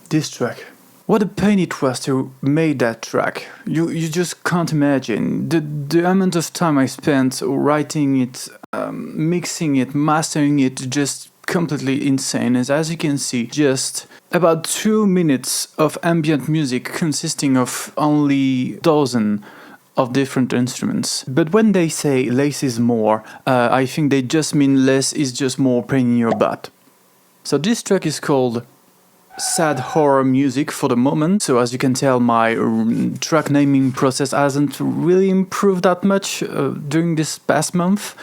this track. What a pain it was to make that track. You just can't imagine. The amount of time I spent writing it, mixing it, mastering it, just completely insane. As you can see, just about 2 minutes of ambient music consisting of only dozen of different instruments. But when they say less is more, I think they just mean less is just more pain in your butt. So this track is called Sad Horror Music for the moment. So as you can tell, my track naming process hasn't really improved that much during this past month.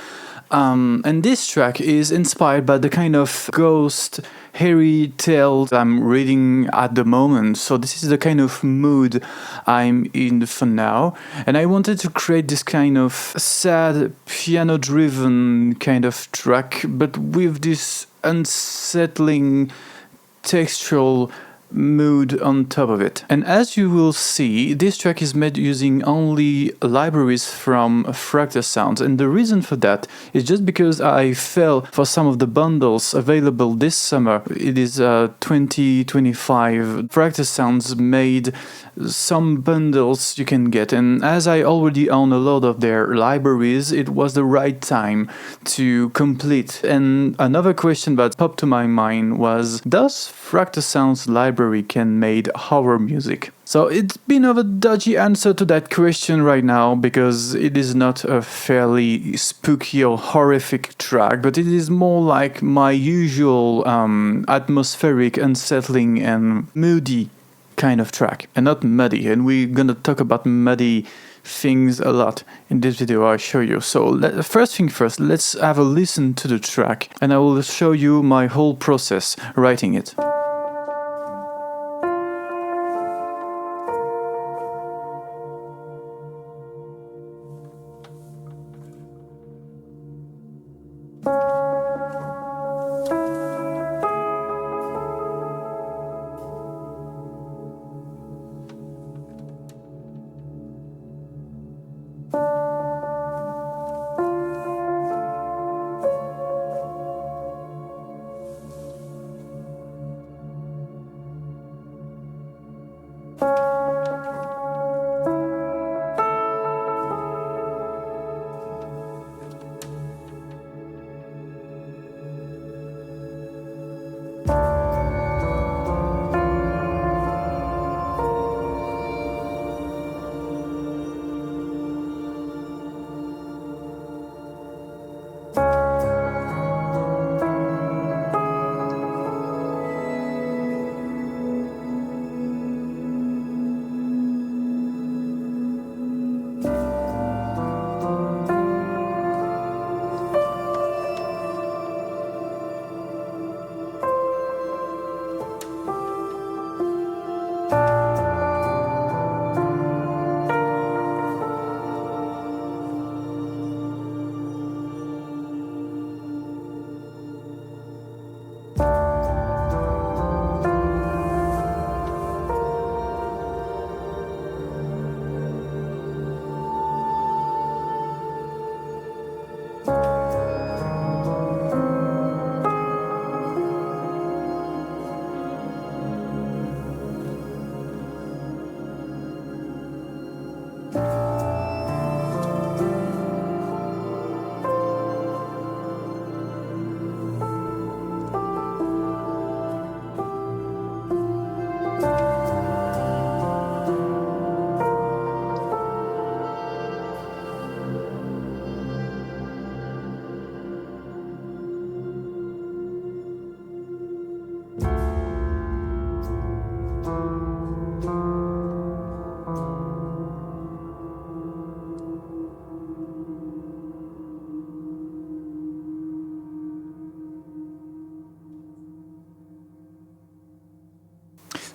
And this track is inspired by the kind of ghost, hairy tales I'm reading at the moment. So this is the kind of mood I'm in for now. And I wanted to create this kind of sad, piano-driven kind of track, but with this unsettling textural mood on top of it. And as you will see, this track is made using only libraries from Fractal Sounds, and the reason for that is just because I fell for some of the bundles available this summer. It is 2025. Fractal Sounds made some bundles you can get, and as I already own a lot of their libraries, it was the right time to complete. And another question that popped to my mind was, does Fractal Sounds library can make horror music? So it's been a dodgy answer to that question right now, because it is not a fairly spooky or horrific track, but it is more like my usual atmospheric, unsettling and moody kind of track, and not muddy. And we're gonna talk about muddy things a lot in this video I'll show you. So first thing first, let's have a listen to the track, and I will show you my whole process writing it.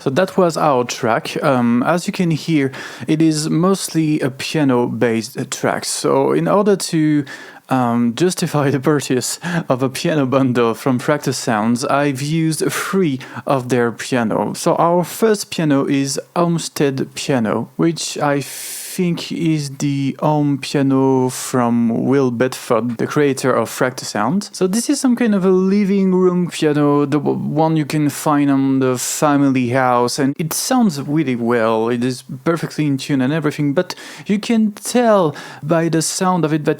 So that was our track. As you can hear, it is mostly a piano-based track. So in order to justify the purchase of a piano bundle from Fractal Sounds, I've used 3 of their piano. So our first piano is Homestead Piano, which I think is the home piano from Will Bedford, the creator of Fractasound. So this is some kind of a living room piano, the one you can find on the family house, and it sounds really well. It is perfectly in tune and everything, but you can tell by the sound of it that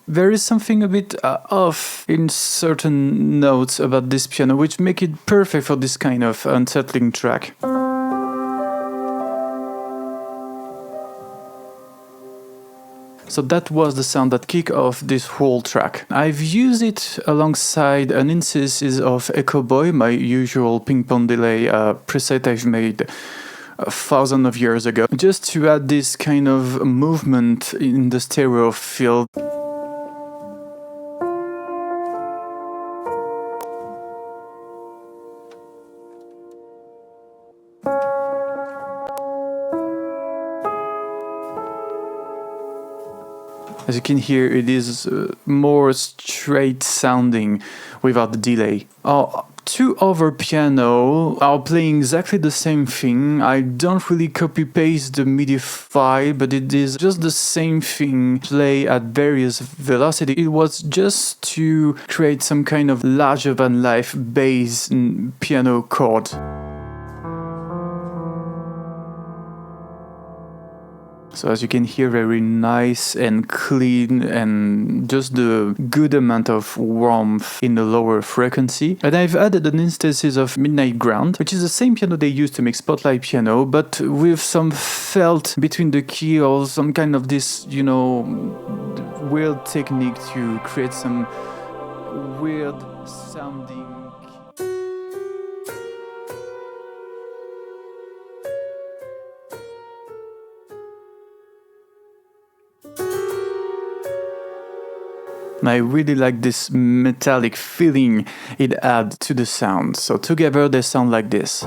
there is something a bit off in certain notes about this piano, which make it perfect for this kind of unsettling track. So that was the sound that kicked off this whole track. I've used it alongside an instances of Echo Boy, my usual ping-pong delay preset I've made 1,000 of years ago, just to add this kind of movement in the stereo field. As you can hear, it is more straight sounding without the delay. Our two other piano are playing exactly the same thing. I don't really copy-paste the MIDI file, but it is just the same thing, play at various velocity. It was just to create some kind of larger-than-life bass piano chord. So as you can hear, very nice and clean and just the good amount of warmth in the lower frequency. And I've added an instances of Midnight Ground, which is the same piano they used to make Spotlight piano, but with some felt between the key or some kind of this, weird technique to create some weird sounding. I really like this metallic feeling it adds to the sound. So together they sound like this.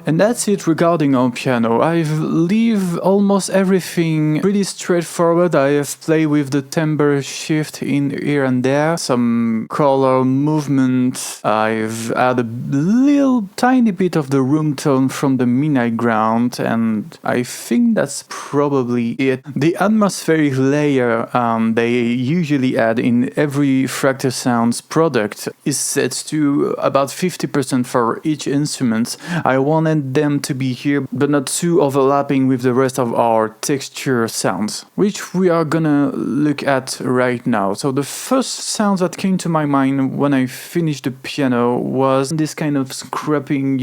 And that's it regarding our piano. I've leave almost everything pretty straightforward. I have played with the timbre shift in here and there, some color movement. I've added a little tiny bit of the room tone from the Midnight Ground, and I think that's probably it. The atmospheric layer they usually add in every Fractasound product is set to about 50% for each instrument. I wanted them to be here, but not too overlapping with the rest of our texture sounds, which we are gonna look at right now. So the first sound that came to my mind when I finished the piano was this kind of scraping,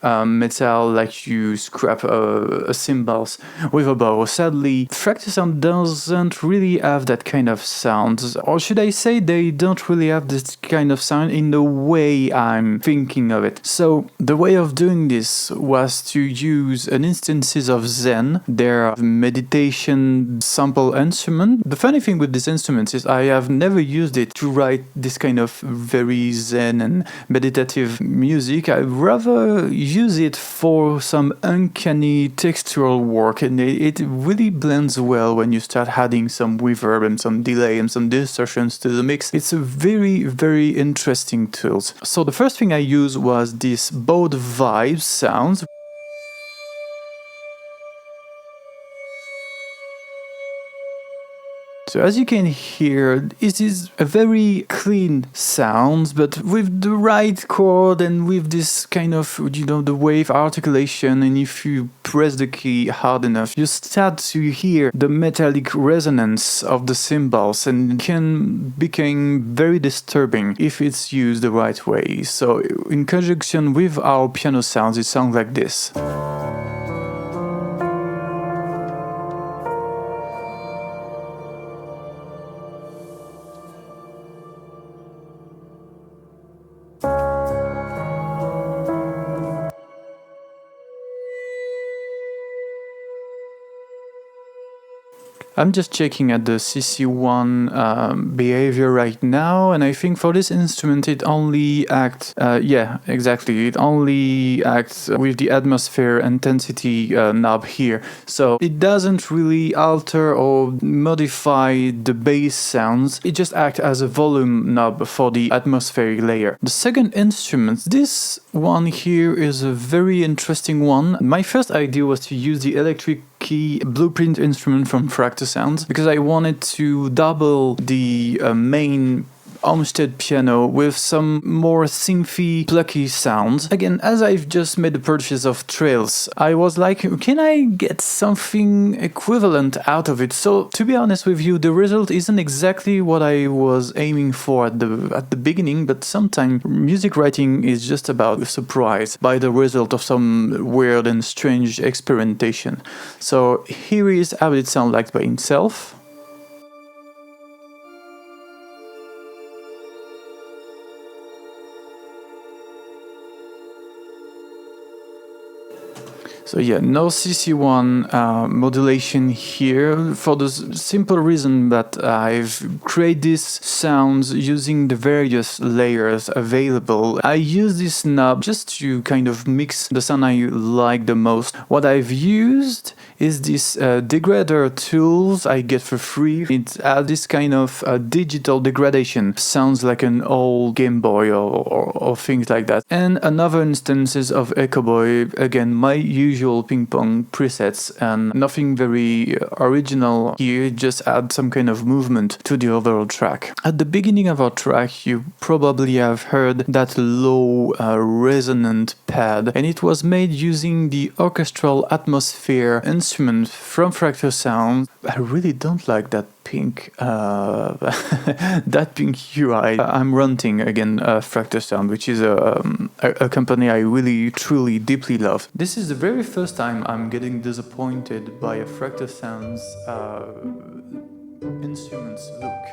metal, like you scrap a cymbals with a bow. Sadly, Fractasound doesn't really have that kind of sound, or should I say they don't really have this kind of sound in the way I'm thinking of it. So the way of doing this was to use an instances of Zen, their meditation sample instrument. The funny thing with this instrument is I have never used it to write this kind of very Zen and meditative music. I rather use it for some uncanny textural work, and it really blends well when you start adding some reverb and some delay and some distortions to the mix. It's a very, very interesting tool. So the first thing I used was this Bode Vibes sounds. So as you can hear, it is a very clean sound, but with the right chord and with this kind of, the wave articulation, and if you press the key hard enough, you start to hear the metallic resonance of the cymbals, and it can become very disturbing if it's used the right way. So in conjunction with our piano sounds, it sounds like this. I'm just checking at the CC1 behavior right now, and I think for this instrument it only acts, yeah, exactly, it only acts with the atmosphere intensity knob here. So it doesn't really alter or modify the bass sounds, it just acts as a volume knob for the atmospheric layer. The second instrument, this one here is a very interesting one. My first idea was to use the electric key blueprint instrument from Fractal Sounds because I wanted to double the main Olmsted piano with some more synthy, plucky sounds. Again, as I've just made the purchase of Trails, I was like, can I get something equivalent out of it? So, to be honest with you, the result isn't exactly what I was aiming for at the beginning, but sometimes music writing is just about surprise by the result of some weird and strange experimentation. So, here is how it sounds like by itself. So yeah, no CC1 modulation here for the simple reason that I've created these sounds using the various layers available. I use this knob just to kind of mix the sound I like the most. What I've used is this degrader tools I get for free. It has this kind of digital degradation. Sounds like an old Game Boy or things like that. And another instances of Echo Boy, again, my usual ping pong presets and nothing very original here, just add some kind of movement to the overall track. At the beginning of our track, you probably have heard that low resonant pad, and it was made using the orchestral atmosphere instrument from Fractal Sound. I really don't like that pink that pink UI. I'm renting again Fractal Sound, which is a company I really truly deeply love. This is the very first time I'm getting disappointed by a Fractal Sound's instruments look.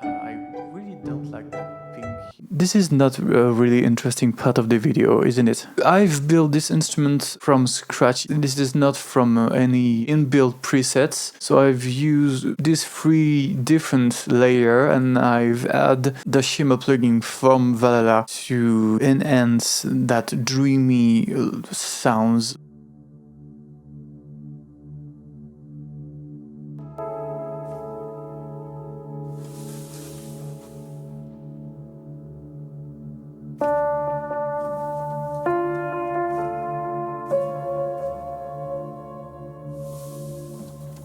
I really don't like that pink. This is not a really interesting part of the video, isn't it? I've built this instrument from scratch. This is not from any inbuilt presets. So I've used these 3 different layers and I've added the shimmer plugin from Valhalla to enhance that dreamy sounds.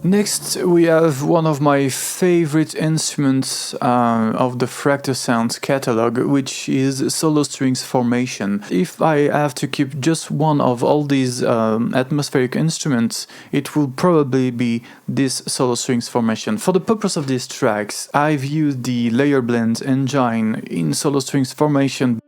Next, we have one of my favorite instruments of the Fractal Sounds catalog, which is solo strings formation. If I have to keep just one of all these atmospheric instruments, it will probably be this solo strings formation. For the purpose of these tracks, I've used the Layer Blend engine in solo strings formation.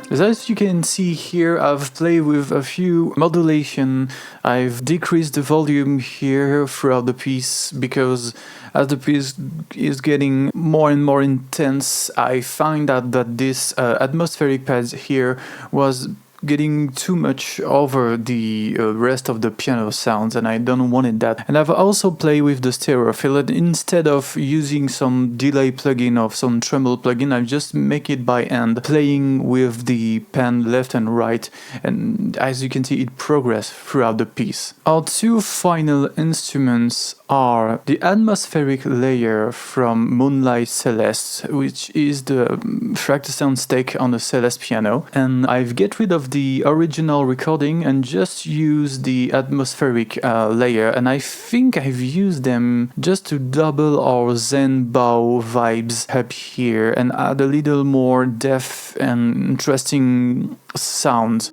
As you can see here, I've played with a few modulation. I've decreased the volume here throughout the piece because as the piece is getting more and more intense, I find out that this atmospheric pad here was getting too much over the rest of the piano sounds, and I don't wanted that. And I've also played with the stereo fillet. Instead of using some delay plugin or some tremolo plugin, I just make it by hand, playing with the pen left and right, and as you can see, it progresses throughout the piece. Our 2 final instruments are the atmospheric layer from Moonlight Celeste, which is the Fractal Sounds take on the Celeste piano, and I've get rid of the original recording and just use the atmospheric layer, and I think I've used them just to double our Zen bow vibes up here and add a little more depth and interesting sound.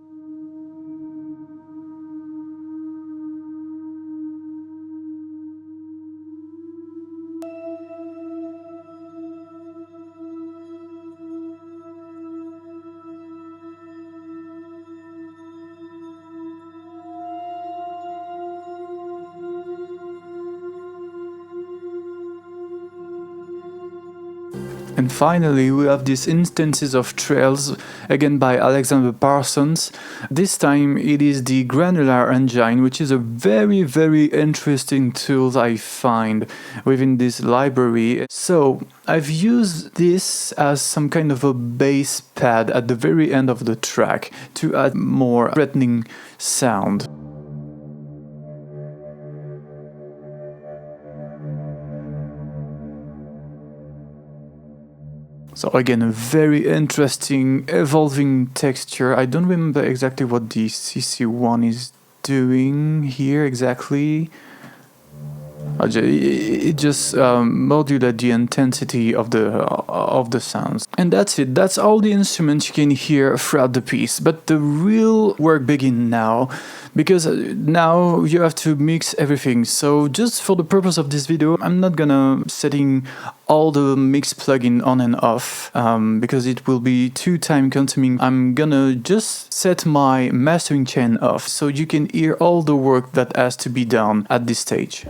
And finally, we have these instances of trails, again by Alexander Parsons. This time it is the granular engine, which is a very interesting tool I find within this library. So I've used this as some kind of a bass pad at the very end of the track to add more threatening sound. So again, a very interesting, evolving texture. I don't remember exactly what the CC1 is doing here exactly. It just modulates the intensity of the sounds. And that's it. That's all the instruments you can hear throughout the piece. But the real work begins now, because now you have to mix everything. So just for the purpose of this video, I'm not gonna setting all the mix plugin on and off because it will be too time consuming. I'm gonna just set my mastering chain off so you can hear all the work that has to be done at this stage.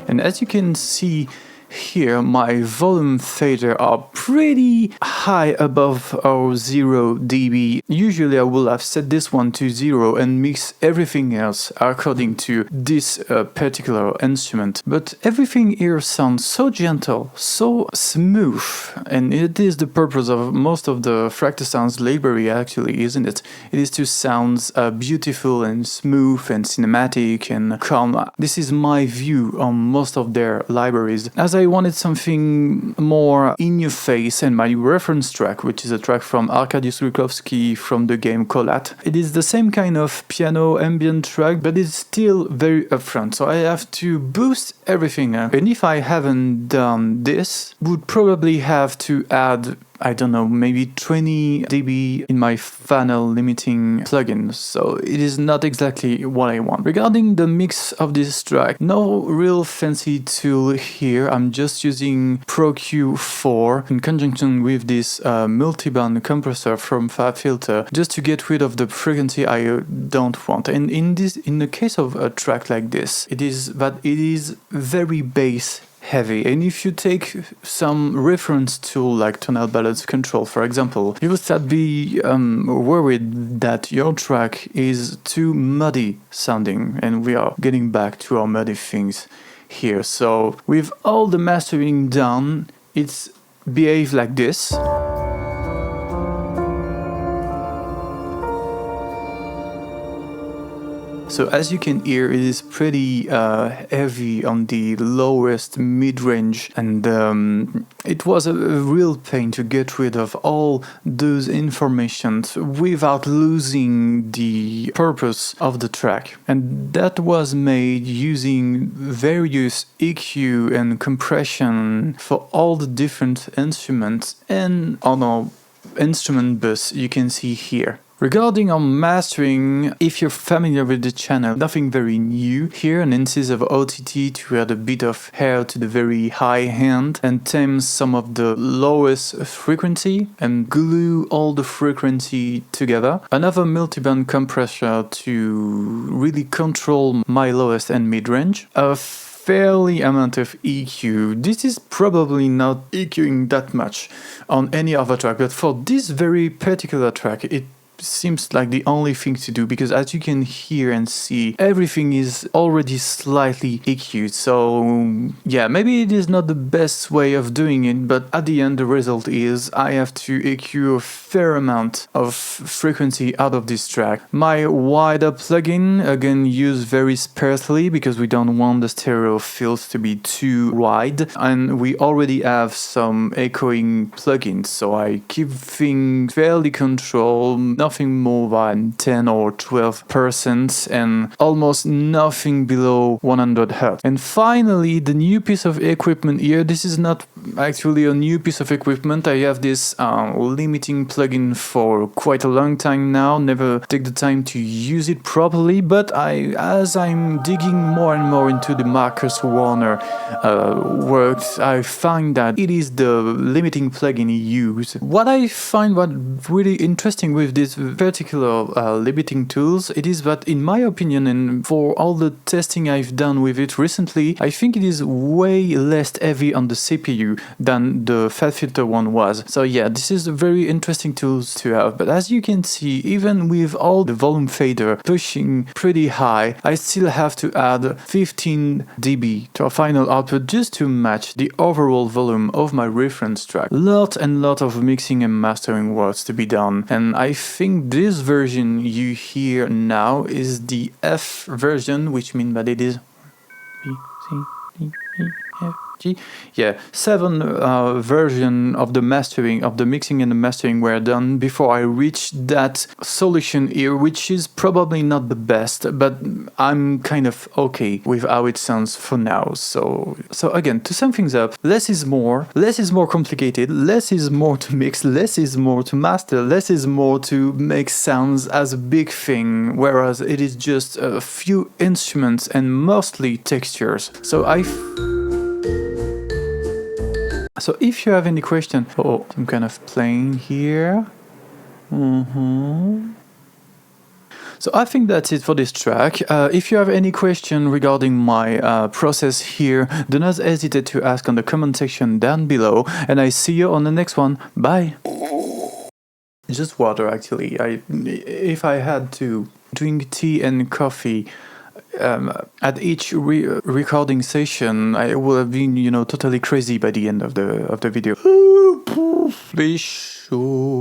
And as you can see here, my volume fader are pretty high above our 0 dB. Usually I will have set this one to 0 and mix everything else according to this particular instrument. But everything here sounds so gentle, so smooth, and it is the purpose of most of the Fractal Sounds library actually, isn't it? It is to sound beautiful and smooth and cinematic and calm. This is my view on most of their libraries. As I wanted something more in your face, and my reference track, which is a track from Arkadiusz Rykowski from the game Colat, it is the same kind of piano ambient track, but it's still very upfront, so I have to boost everything up. And if I haven't done this, would probably have to add, I don't know, maybe 20 dB in my funnel limiting plugin, so it is not exactly what I want. Regarding the mix of this track, no real fancy tool here. I'm just using Pro Q4 in conjunction with this multiband compressor from FabFilter just to get rid of the frequency I don't want. And in the case of a track like this, it is very bass heavy, and if you take some reference tool like tonal balance control, for example, you will start be worried that your track is too muddy sounding, and we are getting back to our muddy things here. So with all the mastering done, it's behaved like this. So as you can hear, it is pretty heavy on the lowest mid-range, and it was a real pain to get rid of all those informations without losing the purpose of the track. And that was made using various EQ and compression for all the different instruments and on our instrument bus you can see here. Regarding on mastering, if you're familiar with the channel, nothing very new here, an instance of OTT to add a bit of hair to the very high end and tame some of the lowest frequency and glue all the frequency together. Another multiband compressor to really control my lowest and mid-range. A fairly amount of EQ. This is probably not EQing that much on any other track, but for this very particular track, it seems like the only thing to do, because as you can hear and see, everything is already slightly EQ'd. So yeah, maybe it is not the best way of doing it, but at the end the result is I have to EQ a fair amount of frequency out of this track. My wider plugin, again, used very sparsely because we don't want the stereo fields to be too wide, and we already have some echoing plugins, so I keep things fairly controlled, nothing more than 10 or 12% and almost nothing below 100 Hz. And finally, the new piece of equipment here, this is not actually a new piece of equipment. I have this limiting plugin for quite a long time now, never take the time to use it properly, but as I'm digging more and more into the Marcus Warner works, I find that it is the limiting plugin he used. What I find really interesting with this particular limiting tools, it is that in my opinion, and for all the testing I've done with it recently, I think it is way less heavy on the CPU than the FabFilter one was. So yeah, this is a very interesting tool to have. But as you can see, even with all the volume fader pushing pretty high, I still have to add 15 dB to our final output just to match the overall volume of my reference track. Lot of mixing and mastering works to be done, and I think this version you hear now is the F version, which means that it is B, C, D, E, F, G. Yeah, 7 version of the mastering, of the mixing and the mastering were done before I reached that solution here, which is probably not the best, but I'm kind of okay with how it sounds for now. So again, to sum things up, less is more complicated, less is more to mix, less is more to master, less is more to make sounds as a big thing, whereas it is just a few instruments and mostly textures. So if you have any question, some kind of playing here. So I think that's it for this track. If you have any question regarding my process here, do not hesitate to ask on the comment section down below, and I see you on the next one. Bye! Just water, actually. If I had to drink tea and coffee at each recording session, I would have been, totally crazy by the end of the video. Be sure.